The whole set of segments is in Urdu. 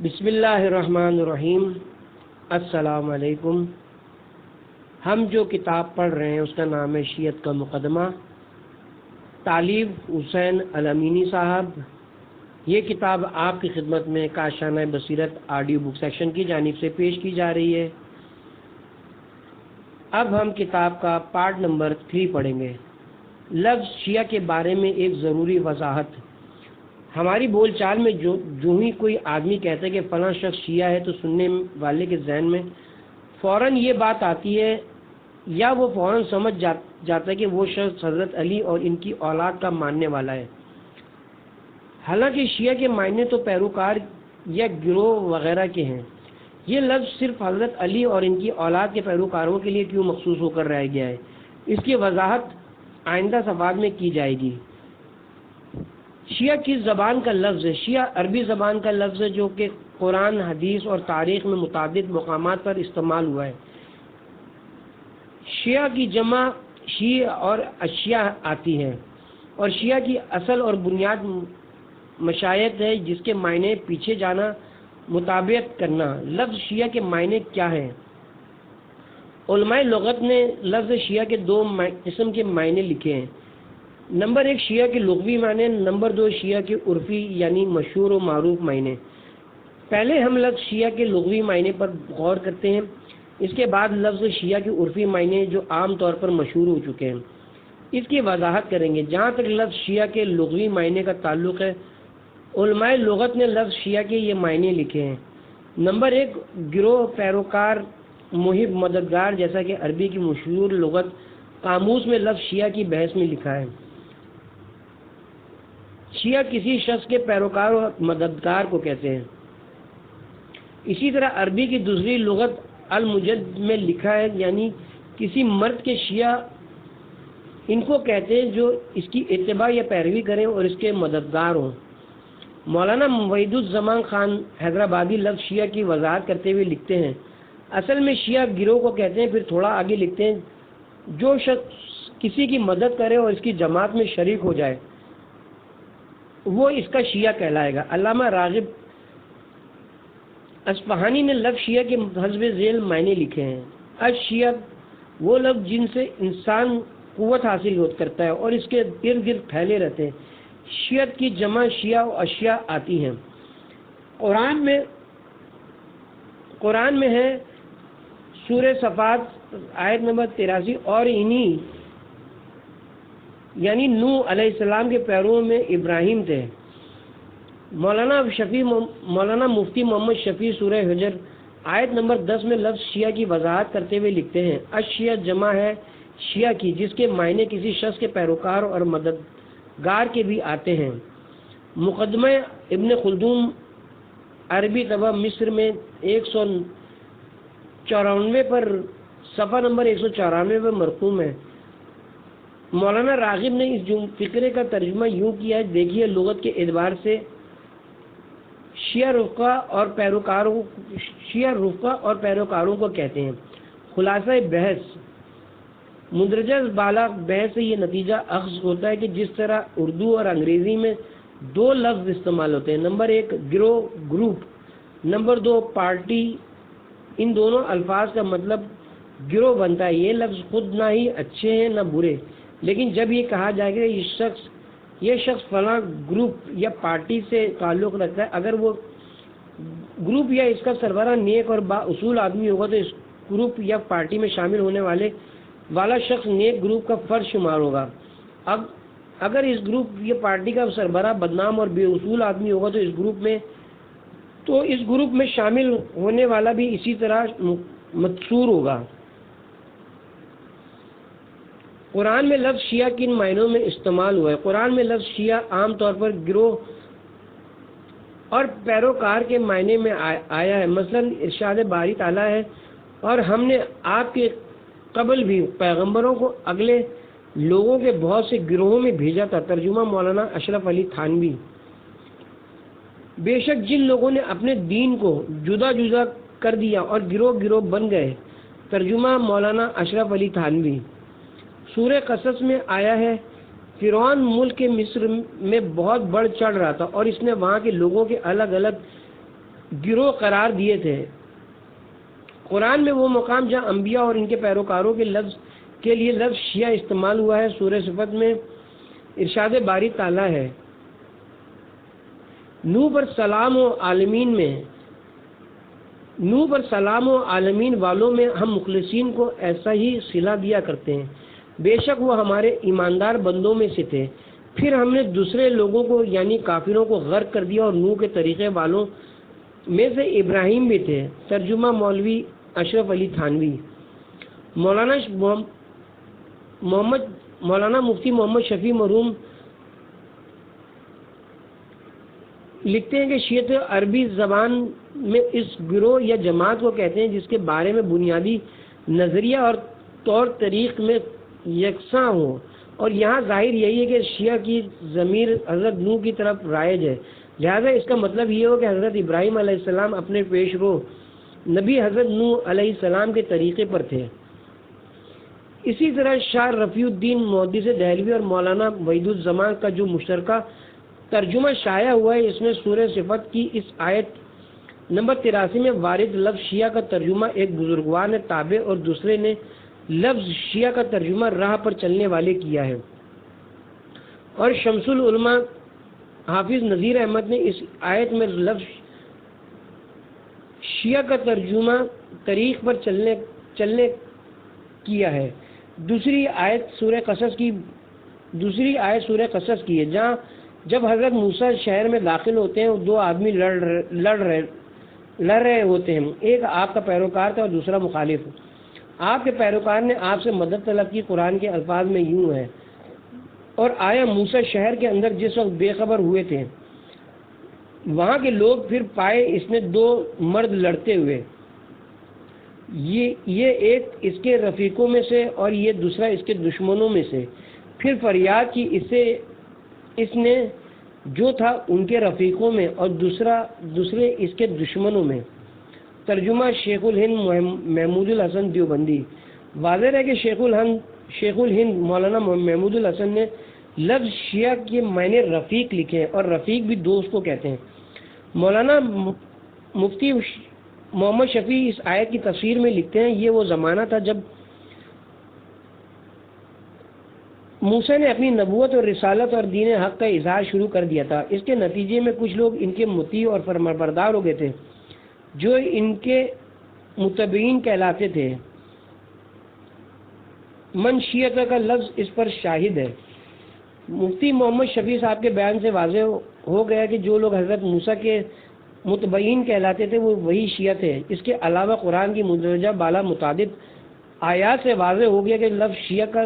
بسم اللہ الرحمن الرحیم۔ السلام علیکم۔ ہم جو کتاب پڑھ رہے ہیں اس کا نام ہے شیعت کا مقدمہ، تالیف حسین الامینی صاحب۔ یہ کتاب آپ کی خدمت میں کاشانہ بصیرت آڈیو بک سیکشن کی جانب سے پیش کی جا رہی ہے۔ اب ہم کتاب کا پارٹ نمبر 3 پڑھیں گے۔ لفظ شیعہ کے بارے میں ایک ضروری وضاحت۔ ہماری بول چال میں جو ہی کوئی آدمی کہتا ہے کہ فلاں شخص شیعہ ہے تو سننے والے کے ذہن میں فوراً یہ بات آتی ہے یا وہ فوراً سمجھ جاتا ہے کہ وہ شخص حضرت علی اور ان کی اولاد کا ماننے والا ہے۔ حالانکہ شیعہ کے معنی تو پیروکار یا گروہ وغیرہ کے ہیں۔ یہ لفظ صرف حضرت علی اور ان کی اولاد کے پیروکاروں کے لیے کیوں مخصوص ہو کر رہ گیا ہے، اس کی وضاحت آئندہ صفحات میں کی جائے گی۔ شیعہ کس زبان کا لفظ ہے؟ شیعہ عربی زبان کا لفظ ہے جو کہ قرآن، حدیث اور تاریخ میں متعدد مقامات پر استعمال ہوا ہے۔ شیعہ کی جمع شیع اور اشیاء آتی ہے اور شیعہ کی اصل اور بنیاد مشایت ہے جس کے معنی پیچھے جانا، مطابقت کرنا۔ لفظ شیعہ کے معنی کیا ہیں؟ علماء لغت نے لفظ شیعہ کے 2 قسم کے معنی لکھے ہیں۔ نمبر 1 شیعہ کے لغوی معنی، نمبر 2 شیعہ کے عرفی یعنی مشہور و معروف معنی۔ پہلے ہم لفظ شیعہ کے لغوی معنی پر غور کرتے ہیں، اس کے بعد لفظ شیعہ کے عرفی معنی جو عام طور پر مشہور ہو چکے ہیں اس کی وضاحت کریں گے۔ جہاں تک لفظ شیعہ کے لغوی معنی کا تعلق ہے، علماء لغت نے لفظ شیعہ کے یہ معنی لکھے ہیں۔ نمبر 1 گروہ، پیروکار، محب، مددگار، جیسا کہ عربی کی مشہور لغت قاموس میں لفظ شیعہ کی بحث میں لکھا ہے۔ شیعہ کسی شخص کے پیروکار اور مددگار کو کہتے ہیں۔ اسی طرح عربی کی دوسری لغت المجد میں لکھا ہے، یعنی کسی مرد کے شیعہ ان کو کہتے ہیں جو اس کی اتباع یا پیروی کریں اور اس کے مددگار ہوں۔ مولانا وحید الزمان خان حیدرآبادی لفظ شیعہ کی وضاحت کرتے ہوئے لکھتے ہیں، اصل میں شیعہ گروہ کو کہتے ہیں۔ پھر تھوڑا آگے لکھتے ہیں، جو شخص کسی کی مدد کرے اور اس کی جماعت میں شریک ہو جائے وہ اس کا شیعہ کہلائے گا۔ علامہ راغب اصفہانی نے لفظ شیعہ کے حسب ذیل معنی لکھے ہیں۔ الشیعہ وہ لفظ جن سے انسان قوت حاصل کرتا ہے اور اس کے ارد گرد پھیلے رہتے ہیں۔ شیعت کی جمع شیعہ و اشیاء آتی ہیں۔ قرآن میں ہے سورہ صفات آیت نمبر 83، اور انہی یعنی نوح علیہ السلام کے پیرووں میں ابراہیم تھے۔ مولانا مفتی محمد شفیع سورہ حجر آیت نمبر 10 میں لفظ شیعہ کی وضاحت کرتے ہوئے لکھتے ہیں، الشیعہ جمع ہے شیعہ کی جس کے معنی کسی شخص کے پیروکار اور مددگار کے بھی آتے ہیں۔ مقدمہ ابن خلدون عربی طبع مصر میں 194 پر صفحہ نمبر 194 پر مرقوم ہے۔ مولانا راغب نے اس فقرے کا ترجمہ یوں کیا ہے، دیکھیے لغت کے اعتبار سے شیعہ رفقا اور پیروکاروں کو کہتے ہیں۔ خلاصہ بحث، مندرجہ بالا بحث سے یہ نتیجہ اخذ ہوتا ہے کہ جس طرح اردو اور انگریزی میں 2 لفظ استعمال ہوتے ہیں، نمبر 1 گروہ، گروپ، نمبر 2 پارٹی، ان دونوں الفاظ کا مطلب گروہ بنتا ہے۔ یہ لفظ خود نہ ہی اچھے ہیں نہ برے، لیکن جب یہ کہا جائے کہ یہ شخص فلاں گروپ یا پارٹی سے تعلق رکھتا ہے، اگر وہ گروپ یا اس کا سربراہ نیک اور با اصول آدمی ہوگا تو اس گروپ یا پارٹی میں شامل ہونے والا شخص نیک گروپ کا فرد شمار ہوگا۔ اگر اس گروپ یا پارٹی کا سربراہ بدنام اور بے اصول آدمی ہوگا تو اس گروپ میں شامل ہونے والا بھی اسی طرح متسور ہوگا۔ قرآن میں لفظ شیعہ کن معنوں میں استعمال ہوا ہے؟ قرآن میں لفظ شیعہ عام طور پر گروہ اور پیروکار کے معنی میں آیا ہے۔ مثلا ارشاد باری تعالیٰ ہے، اور ہم نے آپ کے قبل بھی پیغمبروں کو اگلے لوگوں کے بہت سے گروہوں میں بھیجا تھا۔ ترجمہ مولانا اشرف علی تھانوی۔ بے شک جن لوگوں نے اپنے دین کو جدا جدا کر دیا اور گروہ گروہ بن گئے۔ ترجمہ مولانا اشرف علی تھانوی۔ سورہ قصص میں آیا ہے، فرعون ملک مصر میں بہت بڑھ چڑھ رہا تھا اور اس نے وہاں کے لوگوں کے الگ الگ گروہ قرار دیے تھے۔ قرآن میں وہ مقام جہاں انبیاء اور ان کے پیروکاروں کے لیے لفظ شیعہ استعمال ہوا ہے، سورہ صفت میں ارشاد باری تعالیٰ ہے، نوح پر سلام و عالمین والوں میں ہم مخلصین کو ایسا ہی صلہ دیا کرتے ہیں، بے شک وہ ہمارے ایماندار بندوں میں سے تھے، پھر ہم نے دوسرے لوگوں کو یعنی کافروں کو غرق کر دیا، اور نوح کے طریقے والوں میں سے ابراہیم بھی تھے۔ ترجمہ مولوی اشرف علی تھانوی۔ مولانا مفتی محمد شفیع مرحوم لکھتے ہیں کہ شیعت عربی زبان میں اس گروہ یا جماعت کو کہتے ہیں جس کے بارے میں بنیادی نظریہ اور طور طریق میں یکساں ہو، اور یہاں ظاہر یہی ہے کہ شیعہ کی ضمیر حضرت نوح کی طرف رائج ہے، لہذا اس کا مطلب یہ ہو کہ حضرت ابراہیم علیہ السلام اپنے پیش رو نبی حضرت نوح علیہ السلام کے طریقے پر تھے۔ اسی طرح شاہ رفیع الدین محدث دہلوی اور مولانا وحید الزمان کا جو مشترکہ ترجمہ شائع ہوا ہے، اس میں سورہ صفت کی اس آیت نمبر 83 میں وارد لفظ شیعہ کا ترجمہ ایک بزرگوار نے تابع اور دوسرے نے لفظ شیعہ کا ترجمہ راہ پر چلنے والے کیا ہے، اور شمس العلماء حافظ نذیر احمد نے اس آیت میں لفظ شیعہ کا ترجمہ طریق پر چلنے کیا ہے۔ دوسری آیت سورہ قصص کی ہے، جہاں جب حضرت موسیٰ شہر میں داخل ہوتے ہیں، دو آدمی لڑ رہے ہوتے ہیں، ایک آپ کا پیروکار تھا اور دوسرا مخالف۔ آپ کے پیروکار نے آپ سے مدد طلب کی، قرآن کے الفاظ میں یوں ہے، اور آیا موسیٰ شہر کے اندر جس وقت بے خبر ہوئے تھے، وہاں کے لوگ پھر پائے اس نے دو مرد لڑتے ہوئے، یہ ایک اس کے رفیقوں میں سے اور یہ دوسرا اس کے دشمنوں میں سے، پھر فریاد کی اس نے جو تھا ان کے رفیقوں میں اور دوسرے اس کے دشمنوں میں۔ ترجمہ شیخ الہند محمود الحسن دیوبندی۔ واضح ہے کہ شیخ الہند مولانا محمود الحسن نے لفظ شیعہ کے معنی رفیق لکھے ہیں، اور رفیق بھی دوست کو کہتے ہیں۔ مولانا مفتی محمد شفیع اس آیت کی تفسیر میں لکھتے ہیں، یہ وہ زمانہ تھا جب موسیٰ نے اپنی نبوت اور رسالت اور دین حق کا اظہار شروع کر دیا تھا۔ اس کے نتیجے میں کچھ لوگ ان کے مطیع اور فرمانبردار ہو گئے تھے، جو ان کے متبعین کہلاتے تھے۔ من شیعت کا لفظ اس پر شاہد ہے۔ مفتی محمد شفیع صاحب کے بیان سے واضح ہو گیا کہ جو لوگ حضرت موسیٰ کے متبعین کہلاتے تھے وہ وہی شیعہ تھے۔ اس کے علاوہ قرآن کی مندرجہ بالا متعدد آیات سے واضح ہو گیا کہ لفظ شیعہ کا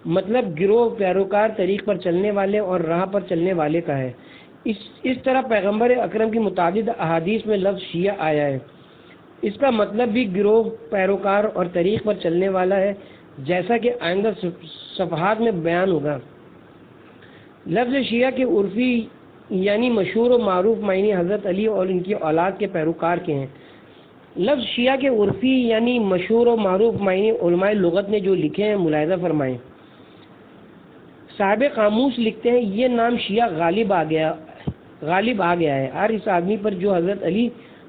مطلب گروہ، پیروکار، طریق پر چلنے والے اور راہ پر چلنے والے کا ہے۔ اس طرح پیغمبر اکرم کی متعدد احادیث میں لفظ شیعہ آیا ہے، اس کا مطلب بھی گروہ، پیروکار اور طریق پر چلنے والا ہے، جیسا کہ آئندہ صفحات میں بیان ہوگا۔ لفظ شیعہ کے عرفی یعنی مشہور و معروف معنی حضرت علی اور ان کی اولاد کے پیروکار کے ہیں۔ لفظ شیعہ کے عرفی یعنی مشہور و معروف معنی علماء لغت نے جو لکھے ہیں ملاحظہ فرمائیں۔ صاحب قاموس لکھتے ہیں، یہ نام شیعہ غالب آ گیا ہے ہر اس آدمی پر جو حضرت علی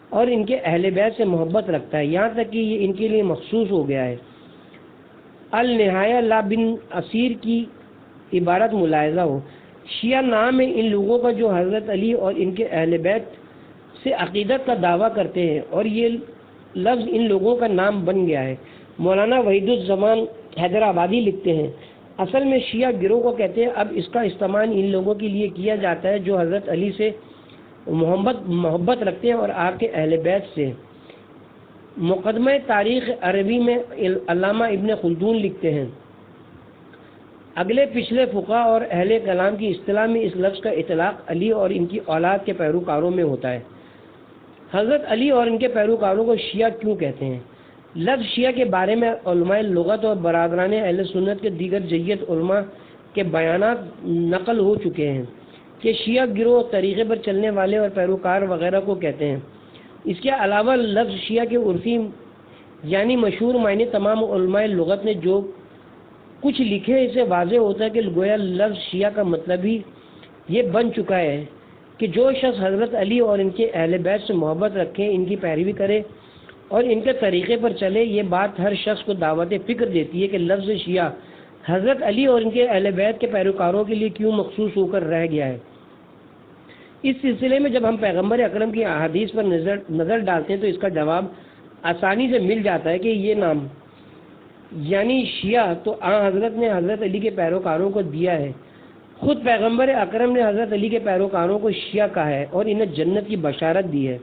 اور ان کے اہل بیت سے محبت رکھتا ہے، یہاں تک کہ یہ ان کے لیے مخصوص ہو گیا ہے۔ النہایہ لا بن اسیر کی عبارت ملاحظہ ہو، شیعہ نام ہے ان لوگوں کا جو حضرت علی اور ان کے اہل بیت سے عقیدت کا دعویٰ کرتے ہیں، اور یہ لفظ ان لوگوں کا نام بن گیا ہے۔ مولانا وحید الزمان حیدرآبادی لکھتے ہیں، اصل میں شیعہ گروہ کو کہتے ہیں، اب اس کا استعمال ان لوگوں کے لیے کیا جاتا ہے جو حضرت علی سے محبت رکھتے ہیں اور آپ کے اہل بیت سے۔ مقدمہ تاریخ عربی میں علامہ ابن خلدون لکھتے ہیں، اگلے پچھلے فقہا اور اہل کلام کی اصطلاح میں اس لفظ کا اطلاق علی اور ان کی اولاد کے پیروکاروں میں ہوتا ہے۔ حضرت علی اور ان کے پیروکاروں کو شیعہ کیوں کہتے ہیں؟ لفظ شیعہ کے بارے میں علماء لغت اور برادران اہل سنت کے دیگر جید علماء کے بیانات نقل ہو چکے ہیں کہ شیعہ گروہ طریقے پر چلنے والے اور پیروکار وغیرہ کو کہتے ہیں۔ اس کے علاوہ لفظ شیعہ کے عرفی یعنی مشہور معنی تمام علماء لغت نے جو کچھ لکھے، اسے واضح ہوتا ہے کہ گویا لفظ شیعہ کا مطلب ہی یہ بن چکا ہے کہ جو شخص حضرت علی اور ان کے اہل بیت سے محبت رکھے، ان کی پیروی کرے اور ان کے طریقے پر چلے، یہ بات ہر شخص کو دعوت فکر دیتی ہے کہ لفظ شیعہ حضرت علی اور ان کے اہل بیت کے پیروکاروں کے لیے کیوں مخصوص ہو کر رہ گیا ہے۔ اس سلسلے میں جب ہم پیغمبر اکرم کی احادیث پر نظر ڈالتے ہیں تو اس کا جواب آسانی سے مل جاتا ہے کہ یہ نام یعنی شیعہ تو حضرت نے حضرت علی کے پیروکاروں کو دیا ہے۔ خود پیغمبر اکرم نے حضرت علی کے پیروکاروں کو شیعہ کہا ہے اور انہیں جنت کی بشارت دی ہے۔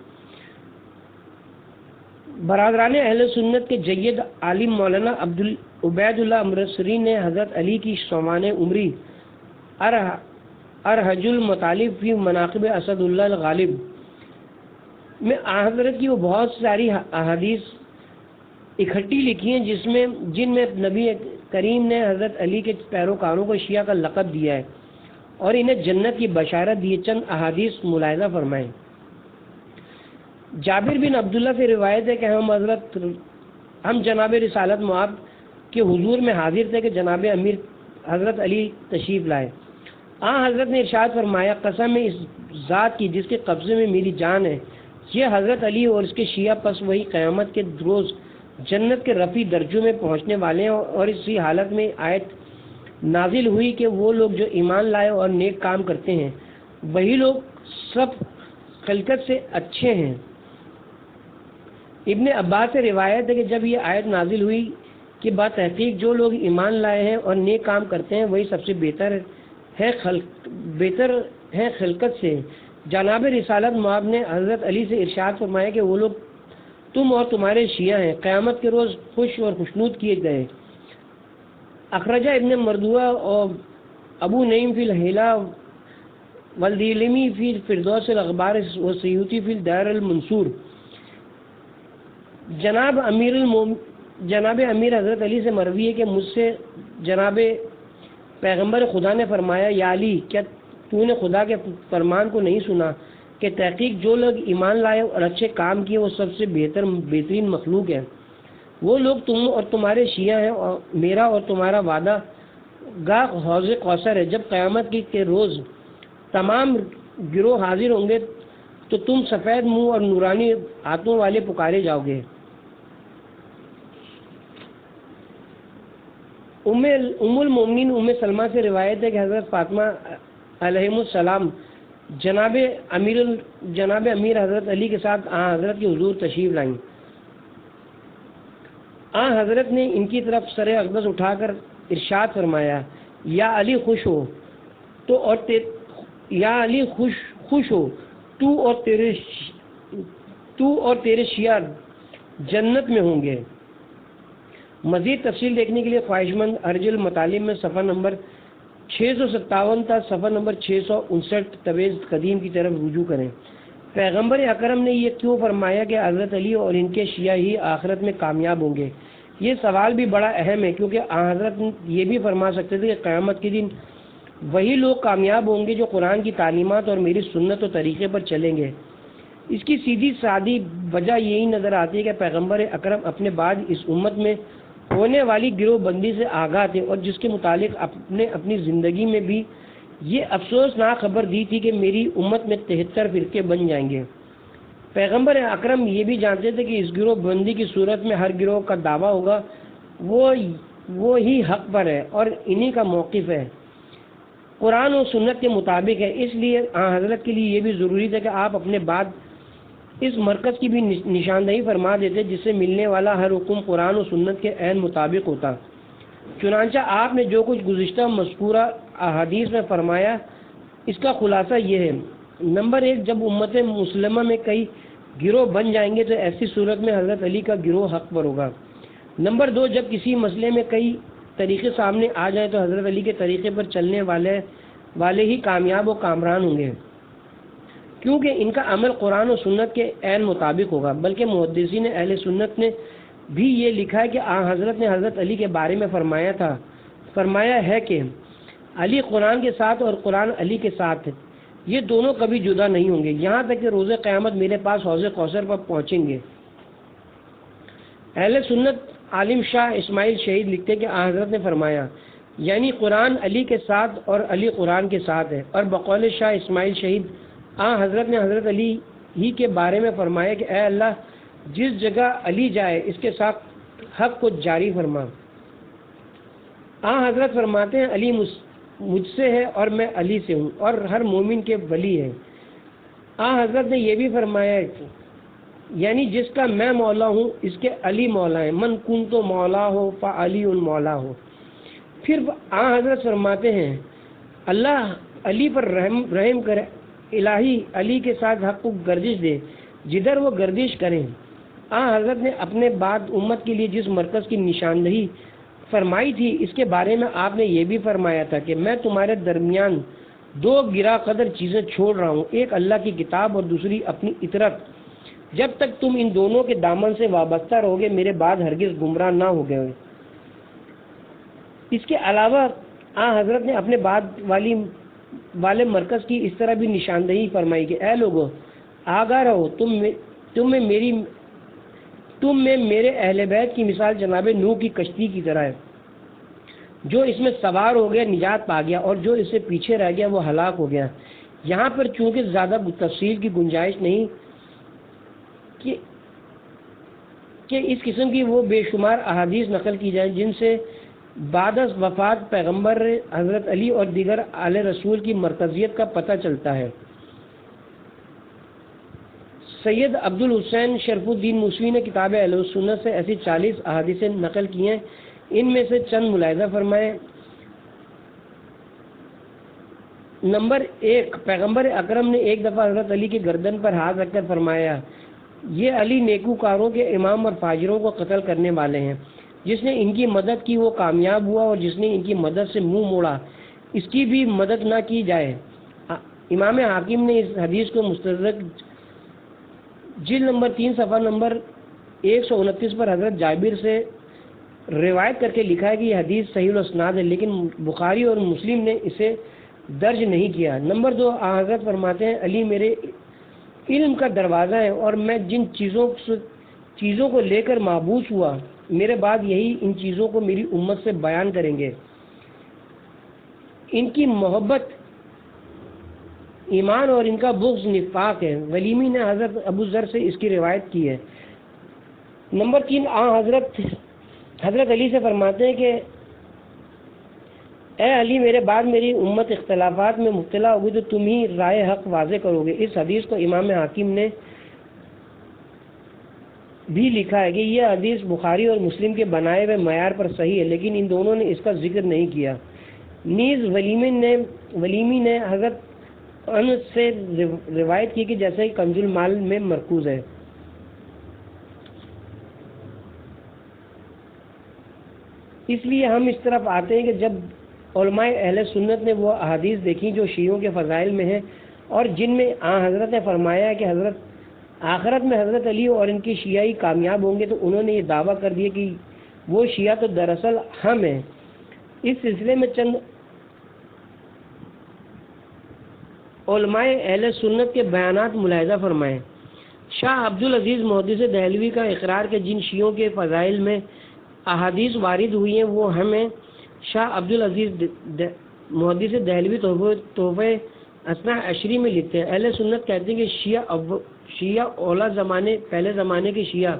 برادران اہل سنت کے جید عالم مولانا عبید اللہ امرتسری نے حضرت علی کی سوانح عمری ارحج المطالب فی مناقب اسد اللہ الغالب میں حضرت کی وہ بہت ساری احادیث اکٹھی لکھی ہیں جن میں نبی کریم نے حضرت علی کے پیروکاروں کو شیعہ کا لقب دیا ہے اور انہیں جنت کی بشارت دی ہے۔ چند احادیث ملاحظہ فرمائیں۔ جابر بن عبداللہ سے روایت ہے کہ ہم جناب رسالت مآب کے حضور میں حاضر تھے کہ جناب امیر حضرت علی تشریف لائے۔ حضرت نے ارشاد فرمایا، قسم ہے اس ذات کی جس کے قبضے میں میری جان ہے، یہ حضرت علی اور اس کے شیعہ پس وہی قیامت کے روز جنت کے رفیع درجوں میں پہنچنے والے ہیں۔ اور اسی حالت میں آیت نازل ہوئی کہ وہ لوگ جو ایمان لائے اور نیک کام کرتے ہیں وہی لوگ سب خلقت سے اچھے ہیں۔ ابن عباس سے روایت ہے کہ جب یہ آیت نازل ہوئی کہ بتحقیق جو لوگ ایمان لائے ہیں اور نیک کام کرتے ہیں وہی سب سے بہتر ہے خلقت سے، جناب رسالت مآب نے حضرت علی سے ارشاد فرمایا کہ وہ لوگ تم اور تمہارے شیعہ ہیں، قیامت کے روز خوش اور خوشنود کیے گئے۔ اخرجہ ابن مردوہ اور ابو نعیم فی الحیلہ والدیلمی فی فردوس الاخبار و سیوطی فی الدار المنصور۔ جناب امیر حضرت علی سے مروی ہے کہ مجھ سے جناب پیغمبر خدا نے فرمایا، یا علی، کیا تو نے خدا کے فرمان کو نہیں سنا کہ تحقیق جو لوگ ایمان لائے اور اچھے کام کیے وہ سب سے بہترین مخلوق ہے۔ وہ لوگ تم اور تمہارے شیعہ ہیں، اور میرا اور تمہارا وعدہ گاہ حوض کوثر ہے۔ جب قیامت کے روز تمام گروہ حاضر ہوں گے تو تم سفید منہ اور نورانی ہاتھوں والے پکارے جاؤ گے۔ ام المومنین ام سلمہ سے روایت ہے کہ حضرت فاطمہ علیہ السلام جناب امیر حضرت علی کے ساتھ حضرت کی حضور تشریف لائیں۔ حضرت نے ان کی طرف سر اقدس اٹھا کر ارشاد فرمایا، یا علی خوش ہو تو اور تیرے شیعہ جنت میں ہوں گے۔ مزید تفصیل دیکھنے کے لیے خواہش مند ارج المطالب میں صفحہ نمبر 657 تا صفحہ نمبر 659 طویز قدیم کی طرف رجوع کریں۔ پیغمبر اکرم نے یہ کیوں فرمایا کہ حضرت علی اور ان کے شیعہ ہی آخرت میں کامیاب ہوں گے؟ یہ سوال بھی بڑا اہم ہے، کیونکہ حضرت یہ بھی فرما سکتے تھے کہ قیامت کے دن وہی لوگ کامیاب ہوں گے جو قرآن کی تعلیمات اور میری سنت و طریقے پر چلیں گے۔ اس کی سیدھی سادی وجہ یہی نظر آتی ہے کہ پیغمبر اکرم اپنے بعد اس امت میں ہونے والی گروہ بندی سے آگاہ تھے، اور جس کے متعلق اپنی زندگی میں بھی یہ افسوسناک خبر دی تھی کہ میری امت میں 73 فرقے بن جائیں گے۔ پیغمبر اکرم یہ بھی جانتے تھے کہ اس گروہ بندی کی صورت میں ہر گروہ کا دعویٰ ہوگا وہ ہی حق پر ہے اور انہی کا موقف ہے، قرآن و سنت کے مطابق ہے۔ اس لیے حضرت کے لیے یہ بھی ضروری تھا کہ آپ اپنے بعد اس مرکز کی بھی نشاندہی فرما دیتے جس سے ملنے والا ہر حکم قرآن و سنت کے عین مطابق ہوتا۔ چنانچہ آپ نے جو کچھ گزشتہ مذکورہ احادیث میں فرمایا اس کا خلاصہ یہ ہے: نمبر 1، جب امت مسلمہ میں کئی گروہ بن جائیں گے تو ایسی صورت میں حضرت علی کا گروہ حق پر ہوگا۔ نمبر 2، جب کسی مسئلے میں کئی طریقے سامنے آ جائیں تو حضرت علی کے طریقے پر چلنے والے ہی کامیاب و کامران ہوں گے، کیونکہ ان کا عمل قرآن و سنت کے عین مطابق ہوگا۔ بلکہ محدثین اہل سنت نے بھی یہ لکھا ہے کہ حضرت نے حضرت علی کے بارے میں فرمایا ہے کہ علی قرآن کے ساتھ اور قرآن علی کے ساتھ، یہ دونوں کبھی جدا نہیں ہوں گے، یہاں تک کہ روز قیامت میرے پاس حوض کوثر پر پہنچیں گے۔ اہل سنت عالم شاہ اسماعیل شہید لکھتے کہ حضرت نے فرمایا، یعنی قرآن علی کے ساتھ اور علی قرآن کے ساتھ ہے، اور بقول شاہ اسماعیل شہید حضرت نے حضرت علی ہی کے بارے میں فرمایا کہ اے اللہ، جس جگہ علی جائے اس کے ساتھ حق کو جاری فرما۔ حضرت فرماتے ہیں علی مجھ سے ہے اور میں علی سے ہوں اور ہر مومن کے ولی ہے۔ حضرت نے یہ بھی فرمایا یعنی جس کا میں مولا ہوں اس کے علی مولا ہیں، من کنت مولا ہو فعلی مولا ہو۔ پھر حضرت فرماتے ہیں اللہ علی پر رحم کرے، الہی علی کے ساتھ حق کو گردش دے جدھر وہ گردش کریں۔ حضرت نے اپنے بعد امت کے لیے جس مرکز کی نشاندہی فرمائی تھی اس کے بارے میں آپ نے یہ بھی فرمایا تھا کہ میں تمہارے درمیان دو گرا قدر چیزیں چھوڑ رہا ہوں، ایک اللہ کی کتاب اور دوسری اپنی اطرت۔ جب تک تم ان دونوں کے دامن سے وابستہ رہو گے میرے بعد ہرگز گمراہ نہ ہو گئے۔ اس کے علاوہ حضرت نے اپنے بعد والے مرکز کی اس طرح بھی نشاندہی فرمائی کہ اے لوگو آگاہ رہو، تم میں میرے اہل بیت کی مثال جناب نوح کی کشتی کی طرح ہے، جو اس میں سوار ہو گیا نجات پا گیا اور جو اس سے پیچھے رہ گیا وہ ہلاک ہو گیا۔ یہاں پر چونکہ زیادہ تفصیل کی گنجائش نہیں کہ اس قسم کی وہ بے شمار احادیث نقل کی جائیں جن سے بعد از وفات پیغمبر حضرت علی اور دیگر آل رسول کی مرکزیت کا پتہ چلتا ہے۔ سید عبد الحسین شرف الدین موسوی نے کتاب اہل سنت سے ایسی 40 احادیثیں نقل کی ہیں، ان میں سے چند ملاحظہ فرمائیں۔ نمبر 1، پیغمبر اکرم نے ایک دفعہ حضرت علی کی گردن پر ہاتھ رکھ کر فرمایا یہ علی نیکوکاروں کے امام اور فاجروں کو قتل کرنے والے ہیں، جس نے ان کی مدد کی وہ کامیاب ہوا اور جس نے ان کی مدد سے منہ موڑا اس کی بھی مدد نہ کی جائے۔ امام حاکم نے اس حدیث کو مستدرک جلد نمبر 3 صفحہ نمبر 129 پر حضرت جابر سے روایت کر کے لکھا ہے کہ یہ حدیث صحیح الاسناد ہے، لیکن بخاری اور مسلم نے اسے درج نہیں کیا۔ نمبر 2، حضرت فرماتے ہیں علی میرے علم کا دروازہ ہے اور میں جن چیزوں کو لے کر مابعوث ہوا میرے بعد یہی ان چیزوں کو میری امت سے بیان کریں گے۔ ان کی محبت ایمان اور ان کا بغض نفاق ہے۔ ولیمی نے حضرت ابو ذر سے اس کی روایت کی ہے۔ نمبر 3، حضرت علی سے فرماتے ہیں کہ اے علی میرے بعد میری امت اختلافات میں مبتلا ہوگی تو تم ہی رائے حق واضح کرو گے۔ اس حدیث کو امام حاکم نے بھی لکھا ہے کہ یہ حدیث بخاری اور مسلم کے بنائے ہوئے معیار پر صحیح ہے، لیکن ان دونوں نے اس کا ذکر نہیں کیا۔ نیز ولیمی نے حضرت انس سے روایت کی کہ جیسے کنز المال میں مرکوز ہے۔ اس لیے ہم اس طرف آتے ہیں کہ جب علماء اہل سنت نے وہ احادیث دیکھی جو شیعوں کے فضائل میں ہیں اور جن میں حضرت نے فرمایا کہ آخرت میں حضرت علی اور ان کی شیعی کامیاب ہوں گے، تو انہوں نے یہ دعویٰ کر دیا کہ وہ شیعہ تو دراصل ہم ہیں۔ اس سلسلے میں چند علماء اہل سنت کے بیانات ملاحظہ فرمائیں۔ شاہ عبدالعزیز محدث دہلوی کا اقرار کہ جن شیعوں کے فضائل میں احادیث وارد ہوئی ہیں وہ ہمیں شاہ عبدالعزیز محدث دہلوی تحفہ اثنا عشری میں لکھتے ہیں۔ اہل سنت کہتے ہیں کہ شیعہ پہلے زمانے کے شیعہ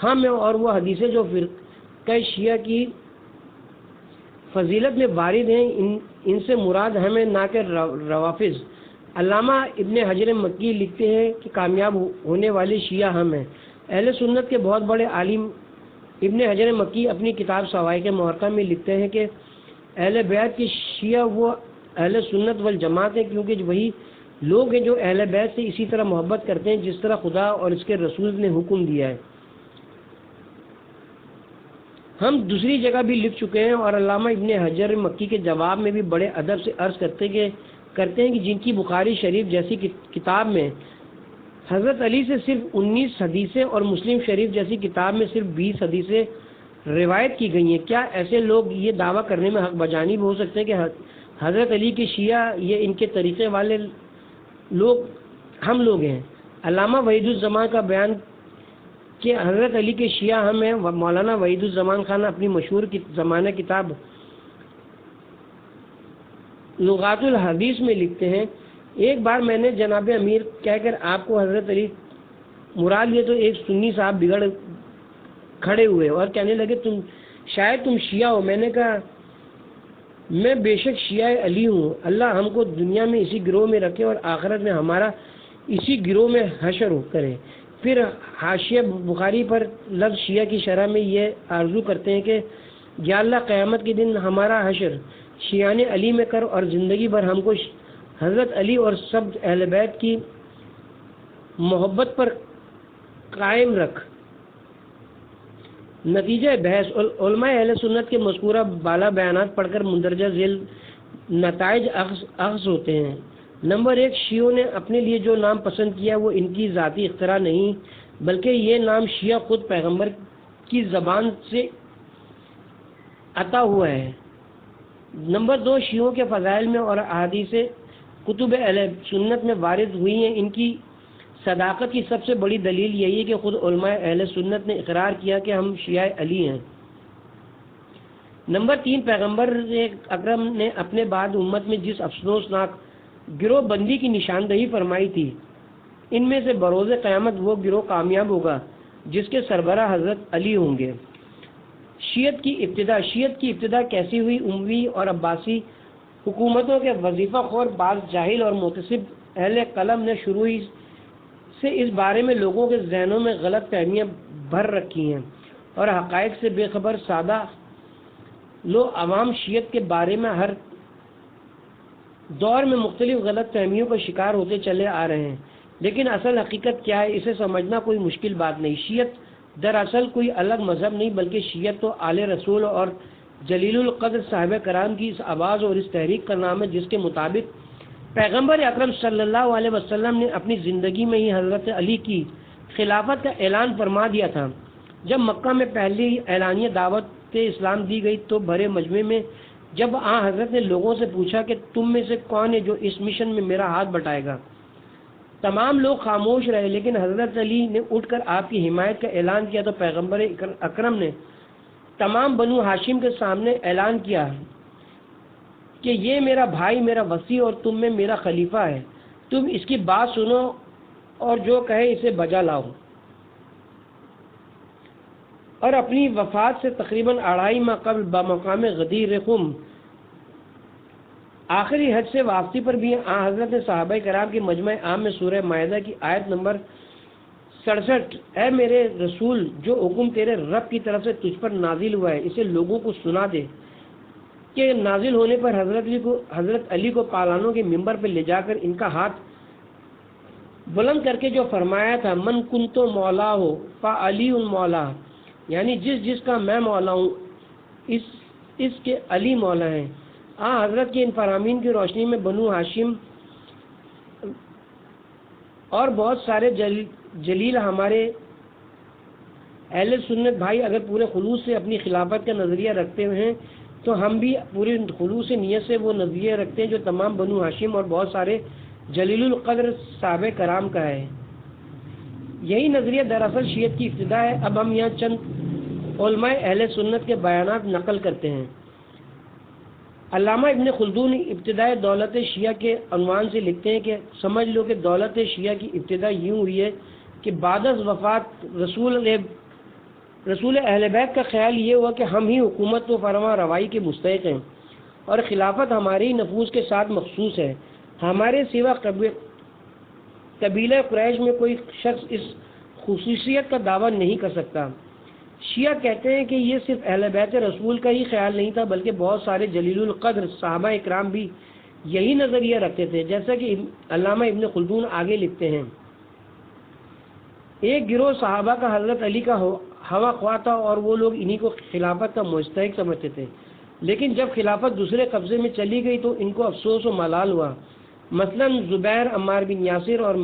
ہم ہیں، اور وہ حدیثیں جو فرقہ شیعہ کی فضیلت میں وارد ہیں ان سے مراد ہمیں نہ کہ روافض۔ علامہ ابن حجر مکی لکھتے ہیں کہ کامیاب ہونے والے شیعہ ہم ہیں۔ اہل سنت کے بہت بڑے عالم ابن حجر مکی اپنی کتاب سوائق محرقہ میں لکھتے ہیں کہ اہل بیت کے شیعہ وہ اہل سنت والجماعت ہیں، کیونکہ وہی لوگ ہیں جو اہل بیت سے اسی طرح محبت کرتے ہیں جس طرح خدا اور اس کے رسول نے حکم دیا ہے۔ ہم دوسری جگہ بھی لکھ چکے ہیں اور علامہ ابن حجر مکی کے جواب میں بھی بڑے ادب سے عرض کرتے ہیں کہ جن کی بخاری شریف جیسی کتاب میں حضرت علی سے صرف 19 حدیثیں اور مسلم شریف جیسی کتاب میں صرف 20 حدیثیں روایت کی گئی ہیں، کیا ایسے لوگ یہ دعویٰ کرنے میں حق بجانب ہو سکتے ہیں کہ حضرت علی کے شیعہ یہ ان کے طریقے والے لوگ ہم لوگ ہیں؟ علامہ وحید الزمان کا بیان کہ حضرت علی کے شیعہ ہم ہیں، مولانا وحید الزمان خان اپنی مشہور زمانہ کتاب لغات الحدیث میں لکھتے ہیں ایک بار میں نے جناب امیر کہہ کر آپ کو حضرت علی مراد لیے تو ایک سنی صاحب بگڑ کھڑے ہوئے اور کہنے لگے شاید تم شیعہ ہو۔ میں نے کہا میں بے شک شیعہ علی ہوں، اللہ ہم کو دنیا میں اسی گروہ میں رکھے اور آخرت میں ہمارا اسی گروہ میں حشر کرے۔ پھر حاشیہ بخاری پر لفظ شیعہ کی شرح میں یہ آرزو کرتے ہیں کہ یا اللہ قیامت کے دن ہمارا حشر شیعان علی میں کر اور زندگی بھر ہم کو حضرت علی اور سب اہل بیت کی محبت پر قائم رکھ۔ نتیجہ بحث علماء اہل سنت کے مذکورہ بالا بیانات پڑھ کر مندرجہ ذیل نتائج اخذ ہوتے ہیں۔ نمبر 1، شیعوں نے اپنے لیے جو نام پسند کیا وہ ان کی ذاتی اختراع نہیں بلکہ یہ نام شیعہ خود پیغمبر کی زبان سے عطا ہوا ہے۔ نمبر 2، شیعوں کے فضائل میں اور احادیث کتب اہل سنت میں وارد ہوئی ہیں، ان کی صداقت کی سب سے بڑی دلیل یہی ہے کہ خود علماء اہل سنت نے اقرار کیا کہ ہم شیعہ علی ہیں۔ نمبر 3، پیغمبر اکرم نے اپنے بعد امت میں جس افسوسناک گروہ بندی کی نشاندہی فرمائی تھی، ان میں سے بروز قیامت وہ گروہ کامیاب ہوگا جس کے سربراہ حضرت علی ہوں گے۔ شیعت کی ابتدا کیسی ہوئی؟ اموی اور عباسی حکومتوں کے وظیفہ خور بعض جاہل اور متصب اہل قلم نے شروع سے اس بارے میں لوگوں کے ذہنوں میں غلط فہمیاں بھر رکھی ہیں اور حقائق سے بے خبر سادہ لوگ عوام شیعت کے بارے میں ہر دور میں مختلف غلط فہمیوں کا شکار ہوتے چلے آ رہے ہیں، لیکن اصل حقیقت کیا ہے اسے سمجھنا کوئی مشکل بات نہیں۔ شیعت دراصل کوئی الگ مذہب نہیں بلکہ شیعت تو آل رسول اور جلیل القدر صحابہ کرام کی اس آواز اور اس تحریک کا نام ہے جس کے مطابق پیغمبر اکرم صلی اللہ علیہ وسلم نے اپنی زندگی میں ہی حضرت علی کی خلافت کا اعلان فرما دیا تھا۔ جب مکہ میں پہلی اعلانیہ دعوت اسلام دی گئی تو بڑے مجمع میں جب حضرت نے لوگوں سے پوچھا کہ تم میں سے کون ہے جو اس مشن میں میرا ہاتھ بٹائے گا، تمام لوگ خاموش رہے، لیکن حضرت علی نے اٹھ کر آپ کی حمایت کا اعلان کیا تو پیغمبر اکرم نے تمام بنو ہاشم کے سامنے اعلان کیا کہ یہ میرا بھائی، میرا وصی اور تم میں میرا خلیفہ ہے، تم اس کی بات سنو اور جو کہے اسے بجا لاؤ۔ اور اپنی وفات سے تقریباً 2.5 ماہ قبل بمقام غدیر قم آخری حج سے واپسی پر بھی حضرت نے صحابہ کرام کی مجمع عام میں سورہ مائدہ کی آیت نمبر 67 اے میرے رسول جو حکم تیرے رب کی طرف سے تجھ پر نازل ہوا ہے اسے لوگوں کو سنا دے، کہ نازل ہونے پر حضرت علی کو پالانوں کے ممبر پہ لے جا کر ان کا ہاتھ بلند کر کے جو فرمایا تھا من کنتو مولا ہو فعلی مولا، یعنی جس کا میں مولا ہوں اس کے علی مولا ہیں۔ حضرت کے ان فرامین کی روشنی میں بنو ہاشم اور بہت سارے جلیل ہمارے اہل سنت بھائی اگر پورے خلوص سے اپنی خلافت کا نظریہ رکھتے ہیں تو ہم بھی پورے خلوص نیت سے وہ نظریہ رکھتے ہیں جو تمام بنو ہاشم اور بہت سارے جلیل القدر صحابہ کرام کا ہے۔ یہی نظریہ دراصل شیعت کی ابتدا ہے۔ اب ہم یہاں چند علماء اہل سنت کے بیانات نقل کرتے ہیں۔ علامہ ابن خلدون ابتدائے دولت شیعہ کے عنوان سے لکھتے ہیں کہ سمجھ لو کہ دولت شیعہ کی ابتدا یوں ہوئی ہے کہ بعد از وفات رسول اہل بیت کا خیال یہ ہوا کہ ہم ہی حکومت و فرما روائی کے مستحق ہیں اور خلافت ہماری نفوذ کے ساتھ مخصوص ہے، ہمارے سوا قبیلہ قریش میں کوئی شخص اس خصوصیت کا دعویٰ نہیں کر سکتا۔ شیعہ کہتے ہیں کہ یہ صرف اہل بیت رسول کا ہی خیال نہیں تھا بلکہ بہت سارے جلیل القدر صحابہ اکرام بھی یہی نظریہ رکھتے تھے، جیسا کہ علامہ ابن خلدون آگے لکھتے ہیں۔ ایک گروہ صحابہ کا حضرت علی کا ہوا خواہ تھا اور وہ لوگ انہی کو خلافت کا مستحق سمجھتے تھے، لیکن جب خلافت دوسرے قبضے میں چلی گئی تو ان کو افسوس و ملال ہوا، مثلا زبیر، عمار بن یاسر اور